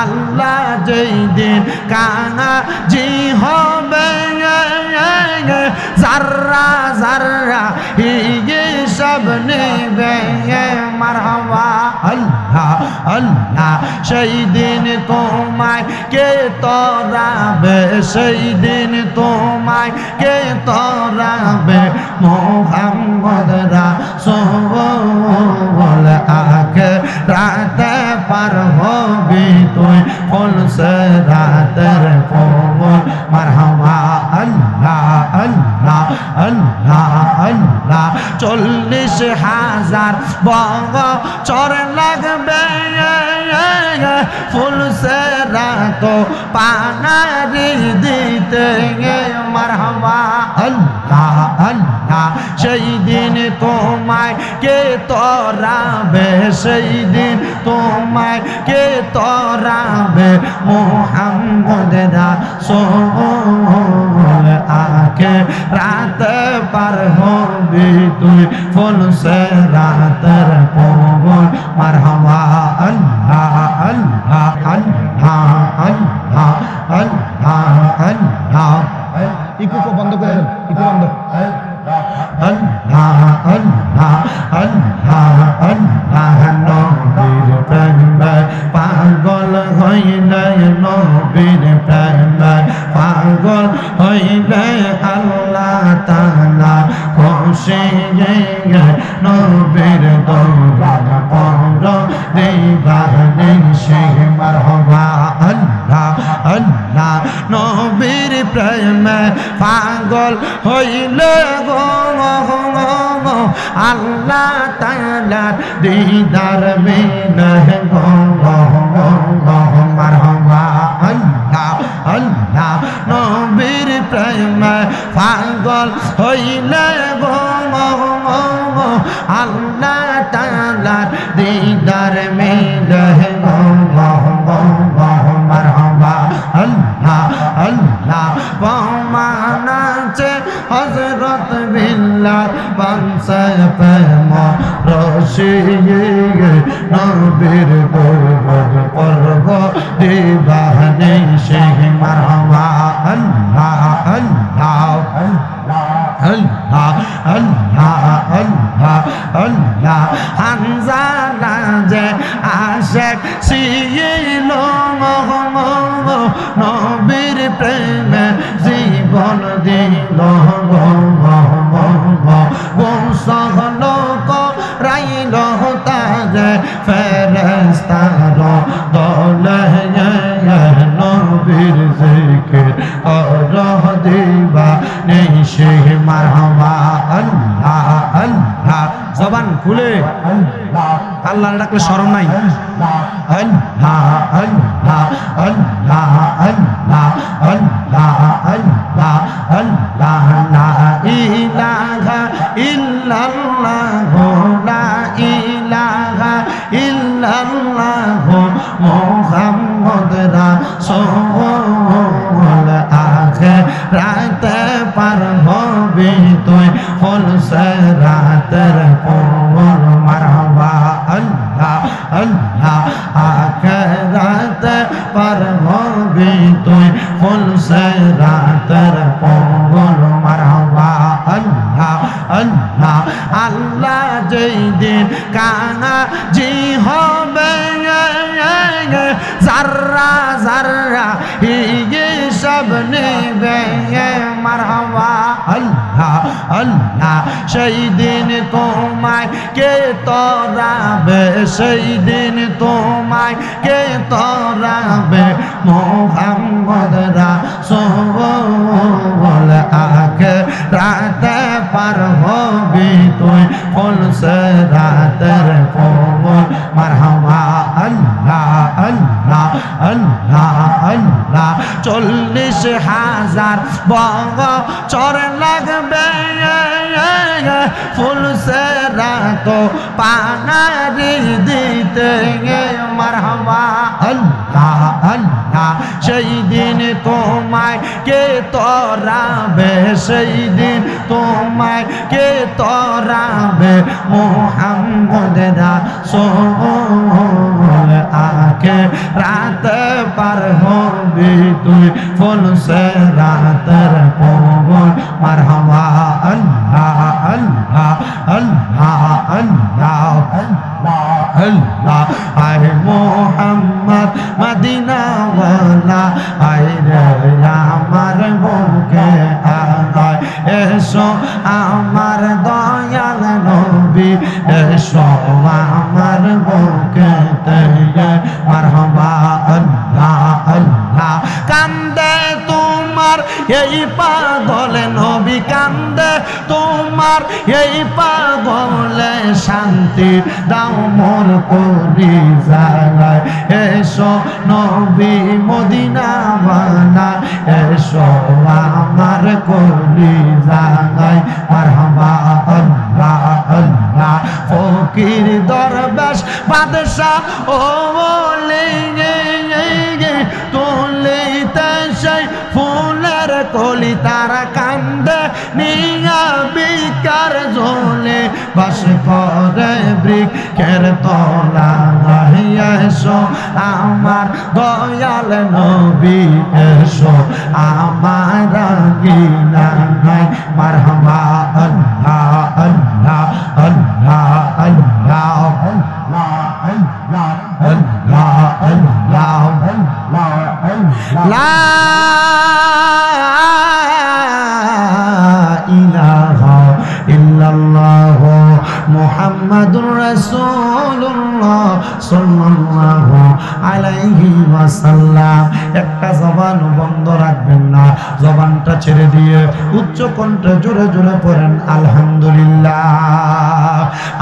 আল্লাহ যেই দিন কানাজি হবে জাররা জাররা হিসাব নেবে মারহাবা আল্লাহ আল্লাহ সেই দিন তোমায় কে তরাবে সেই দিন তোমায় কে তরাবে মোহাম্মদ রাসূল আকে রাতে পার হবি তুই ফুলসে রাতের ফুল মারহাবা আল্লাহ আল্লাহ আল্লাহ আল্লাহ 40,000 বছর লাগবে ফুলসে রাত পানারি দিতে মারহাবা আল্লাহ আল্লাহ সেই দিন তোমায় কে তরাবে সেই দিন তোমায় কে তরাবে মোহাম্মদ রাসূল আকে রাত পার হবি তুই ফুলসে রাতের ফুল মারহাবা আল্লাহ আল্লাহ আল্লাহ আল্লাহ আল্লাহ আল্লাহ ইকো বন্ধ করে দেন ইকো বন্ধ আল্লাহ আল্লাহ আল্লাহ আল্লাহ নবীর প্রেমে পাগল হইলে নবীর প্রেমে পাগল হইলে আল্লাহ তাআলা খুশি নবীর দরবার পর দিবানে সে মারহাবা আল্লাহ আল্লাহ নবীর প্রেমে পাগল হইলে আল্লাহ তাআলার দিদার মিলে মারহাবা আল্লাহ আল্লাহ নবীর প্রেমে পাগল হইলে আল্লাহ তাআলার দিদার মিলে মারহাবা আল্লাহ আল্লাহ বামানাচে হযরত বিল্লাল বানসে প্রেম রশি নবীর দরবার পর্ব দিবানে সে মারহাবা আল্লাহ আল্লাহ আল্লাহ আল্লাহ আল্লাহ আল্লাহ হানজালা যে আশিক ছিল নবীর প্রেমে জীবন দিল গোসল করাইল তারে ফেরেশতার দলে নবীর জিকির করহ দিবানে সে মারহাবা আল্লাহ আল্লাহ জবান খুলে আল্লাহ ডাকলে শরম নাই আল্লাহ আল্লাহ আল্লাহ আল্লাহ আল্লাহ আল্লাহ আল্লাহ লা ইলাহা ইল্লাল্লাহ লা ইলাহা ইল্লাল্লাহ মুহাম্মদ রাসূল আখিরাতে পার হবি তুই ফুলসে রাতের ফুল মারহাবা আল্লাহ আল্লাহ আখিরাতে পার হবি তুই ফুলসে রাতের ফুল মারহাবা আল্লাহ আল্লাহ আল্লাহ যেই দিন কানাজি হবে জাররা জাররা হিসাব নেবে মারহাবা আল্লাহ আল্লাহ সেই দিন তোমায় কে তরাবে সেই দিন তোমায় কে তরাবে মোহাম্মদ রাসূল আকে রাতে পার হবি তুই ফুলসে রাতের ফুল মারহাবা আল্লাহ আল্লাহ আল্লাহ আল্লাহ 40,000 বছর লাগবে ফুলসে রাত পানারি দিতে মারহাবা আল্লাহ আল্লাহ আল্লাহ সেই দিন তোমায় কে তরাবে সেই দিন তোমায় কে তরাবে মুহাম্মদ রাসূল আকে রাত পার হবি তুই ফুল সে রাতের পবন মারহাবা আল্লাহ আল্লাহ আল্লাহ আল্লাহ আল্লাহ আয় মুহাম্মদ মদিনা ওয়ালা আয় রে আমার বুকে আয় এসো আমার দয়াল নবী এসো আমার বুকে মারহাবা আল্লাহ আল্লাহ কান্দে তোমার এই পাগল নবী কান্দে তোমার এই পাগলে শান্তি দাও মোর করি জাগায় এসো নবী মদিনা ওয়ালা এসো আমার করি জাগায় মারহাবা আল্লাহ আল্লাহ ফকির দরবেশ বাদশাহ ও বলে তুলিতে সেই ফুলের কলি তারা কান্দে নিয়া বিকার ঝোলে বাস করে বৃক্ষের তলা এসো আমার দয়াল নবী এসো আমার গিনা মারহাবা আল্লাহ আল্লাহ আল্লাহ আল্লাহ আল্লাহ আল্লাহ আল্লাহ লা ইলাহা ইল্লাল্লাহ মুহাম্মাদুর রাসূলুল্লাহ সাল্লাল্লাহু আলাইহি ওয়াসাল্লাম একটা জবান বন্ধ রাখবেন না জবানটা ছেড়ে দিয়ে উচ্চ কণ্ঠে জোরে জোরে পড়েন আলহামদুলিল্লাহ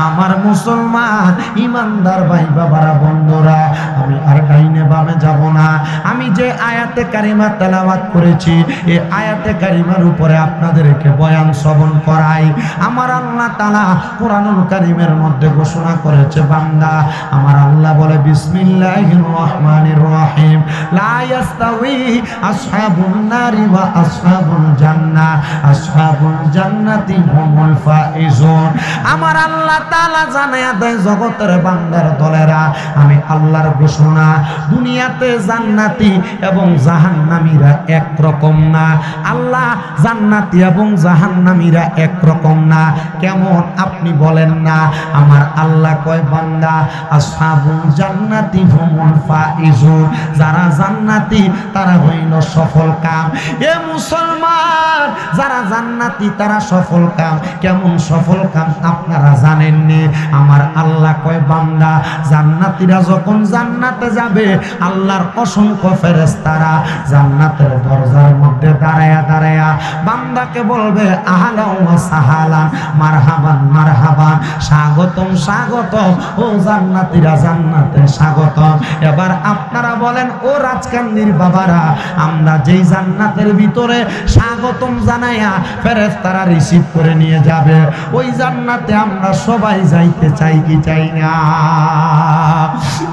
আমার মুসলমান ইমানদার ভাই বাবারা বন্ধুরা আমি আর ডাইনে বামে যাব না আমি যে আয়াতে কারিমা তেলাওয়াত করেছি এই আয়াতে কারিমার উপরে আপনাদেরকে বয়ান শ্রবণ করাই আমার আল্লাহ তাআলা কোরআনুল কারীমের মধ্যে ঘোষণা করেছে বান্দা আমার আল্লাহ বলে বিসমিল্লাহির রহমানির রহিম লা ইয়াস্তাউই আসহাবুন নারি ওয়া আসহাবুল জান্নাহ আসহাবুল জান্নাতি হুমুল ফাইজুন আমার আল্লাহ তাআলা জানায়া দেয় জগতের বান্দার দলেরা আমি আল্লাহর ঘোষণা দুনিয়াতে জান্নাতি এবং জাহান্নামীরা এক রকম না আল্লাহ জান্নাতি এবং জাহান্নামীরা এক রকম না কেমন আপনি বলেন না আমার আল্লাহ কয় বান্দা আসহাবুল জান্নাতি হুমুল ফাইজুন যারা জান্নাতি তারা হইল সফল কাম এ মুসলমান যারা জান্নাতি তারা সফল কাম কেমন সফল কাম আপনারা জানেননি আমার আল্লাহ কয় বান্দা জান্নাতীরা যখন জান্নাতে যাবে আল্লাহর অসংখ্য ফেরেশতারা জান্নাতের দরজার মধ্যে দাঁড়ায়া দাঁড়ায়া বান্দাকে বলবে আহলান ওয়া সাহালান মারহাবান মারহাবান স্বাগতম স্বাগতম ও জান্নাতীরা জান্নাতে স্বাগতম এবার আপনারা বলেন ও রাজকান্দির বাবারা আমরা যেই জান্নাতের ভিতরে স্বাগতম জানাইয়া ফেরেশতারা রিসিভ করে নিয়ে যাবে ওই জান্নাতে আমরা সবাই যাইতে চাই কি চাই না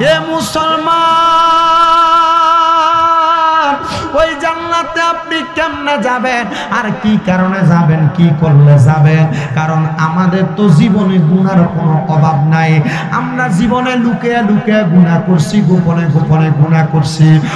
এ মুসলমান ওই জান্নাতে আপনি কেমনে যাবেন আর কি কারণে যাবেন কি করলে যাবেন কারণ আমাদের তো জীবনে গুনার কোনো অভাব নাই আমরা জীবনে লুকিয়ে লুকিয়ে গুনাহ করছি গোপনে গোপনে গুনাহ করছি